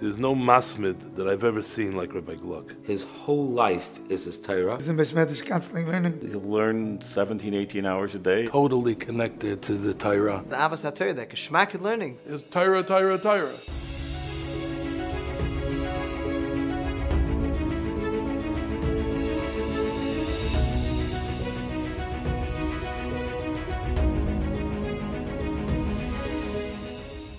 There's no masmid that I've ever seen like Rabbi Gluck. His whole life is his Torah. He's in Besmedish constantly learning. He'll learn 17, 18 hours a day. Totally connected to the Torah. The Avos HaTorah, that geschmack in learning. Is Torah, Torah, Torah.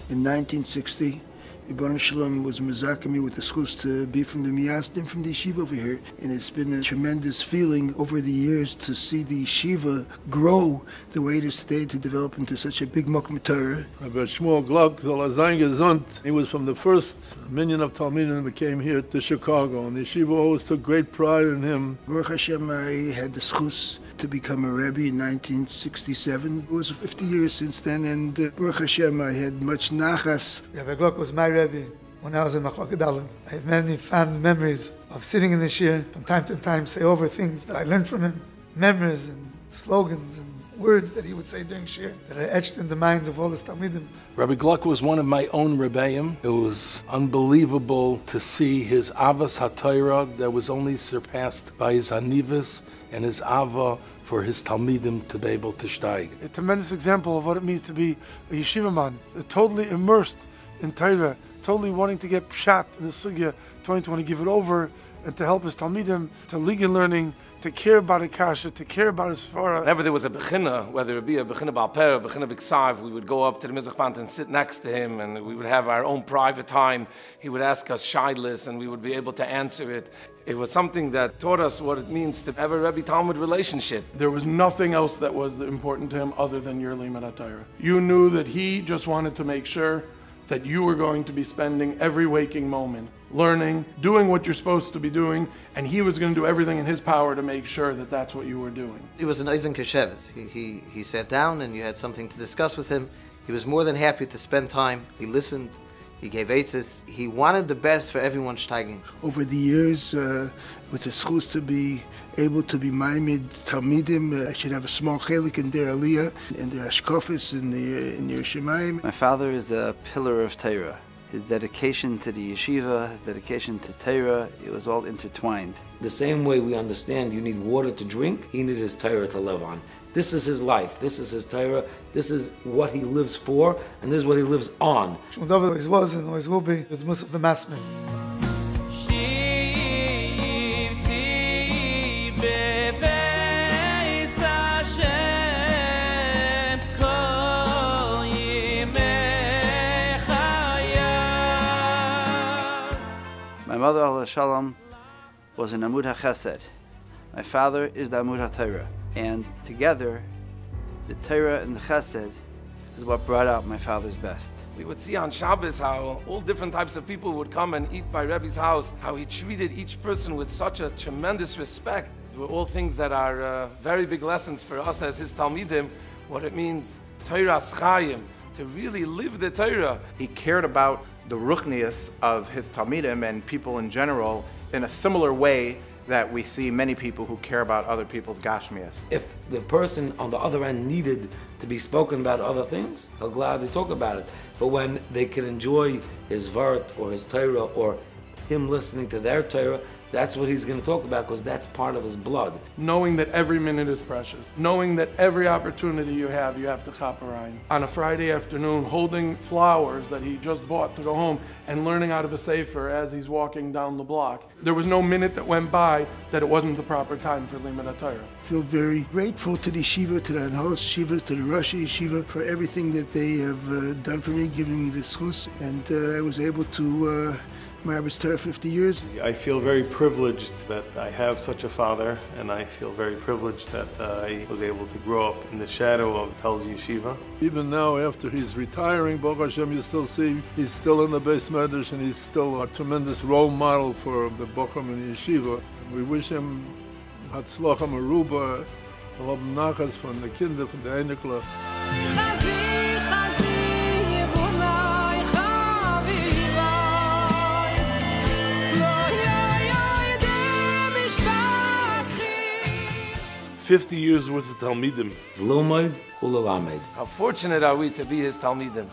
In 1960, Ibn Shalom was mezakami with the schus to be from the Miyasdim from the Yeshiva over here. And it's been a tremendous feeling over the years to see the Yeshiva grow the way it is today, to develop into such a big Mokum Torah. Rav Shmuel Gluck, he was from the first minion of Talmidim that came here to Chicago, and the Yeshiva always took great pride in him. Baruch Hashem, I had the schus to become a Rebbe in 1967. It was 50 years since then, and Baruch Hashem, I had much nachas. Rabbi Gluck was my Rebbe when I was in Machlok Dalet. I have many fond memories of sitting in the shir, from time to time say over things that I learned from him, memories and slogans and words that he would say during shir that are etched in the minds of all his Talmidim. Rabbi Gluck was one of my own Rebbeim. It was unbelievable to see his Avos HaTorah that was only surpassed by his Anivus and his Ava for his Talmidim to be able to steig. A tremendous example of what it means to be a yeshiva man, totally immersed in Torah, totally wanting to get pshat in the sugya, trying to want to give it over, and to help his Talmidim to legal learning, to care about Akasha, to care about his Sfara. Whenever there was a bechina, whether it be a bechina Baal Peh or a bechina B'Ksav, we would go up to the Mizrach Band and sit next to him, and we would have our own private time. He would ask us shaylas, and we would be able to answer it. It was something that taught us what it means to have a Rebbe-Talmud relationship. There was nothing else that was important to him other than your limud HaTorah. You knew that he just wanted to make sure that you were going to be spending every waking moment learning, doing what you're supposed to be doing, and he was going to do everything in his power to make sure that that's what you were doing. He was an Eisen Kesheves. He sat down and you had something to discuss with him. He was more than happy to spend time. He listened. He gave eitzes. He wanted the best for everyone steiging. Over the years, it was a schus to be able to be maimed Talmidim. I should have a small chelik in their aliyah, in their ashkofis, in their shemaim. My father is a pillar of Torah. His dedication to the yeshiva, his dedication to Torah, it was all intertwined. The same way we understand you need water to drink, he needed his Torah to live on. This is his life, this is his Torah, this is what he lives for, and this is what he lives on. Dovid always was and always will be the most of the masmen. My mother, Allah Shalom, was an Amud HaChesed. My father is the Amud HaTorah. And together, the Torah and the Chesed is what brought out my father's best. We would see on Shabbos how all different types of people would come and eat by Rebbe's house, how he treated each person with such a tremendous respect. These were all things that are very big lessons for us as his Talmidim, what it means, Torah's Chayim, to really live the Torah. He cared about the ruchnius of his Talmidim and people in general in a similar way that we see many people who care about other people's gashmias. If the person on the other end needed to be spoken about other things, he'll gladly talk about it. But when they can enjoy his Vart or his Torah or him listening to their Torah, that's what he's going to talk about because that's part of his blood. Knowing that every minute is precious. Knowing that every opportunity you have to chaperayim. On a Friday afternoon, holding flowers that he just bought to go home and learning out of a sefer as he's walking down the block. There was no minute that went by that it wasn't the proper time for limud HaTorah. I feel very grateful to the Yeshiva, to the Anholos Yeshiva, to the Rosh Yeshiva for everything that they have done for me, giving me the schus. And I was able to my Harbotzas Torah 50 years. I feel very privileged that I have such a father, and I feel very privileged that I was able to grow up in the shadow of Telshe Yeshiva. Even now, after he's retiring, Baruch Hashem, you still see he's still in the Beis Medrash, and he's still a tremendous role model for the Bochum and Yeshiva. We wish him Hatzlacha Meruba, Lobn Nachas von der Kinder, von der Einigler. "50 years worth of Talmidim. Lomoid Ulalamed. How fortunate are we to be his Talmidim.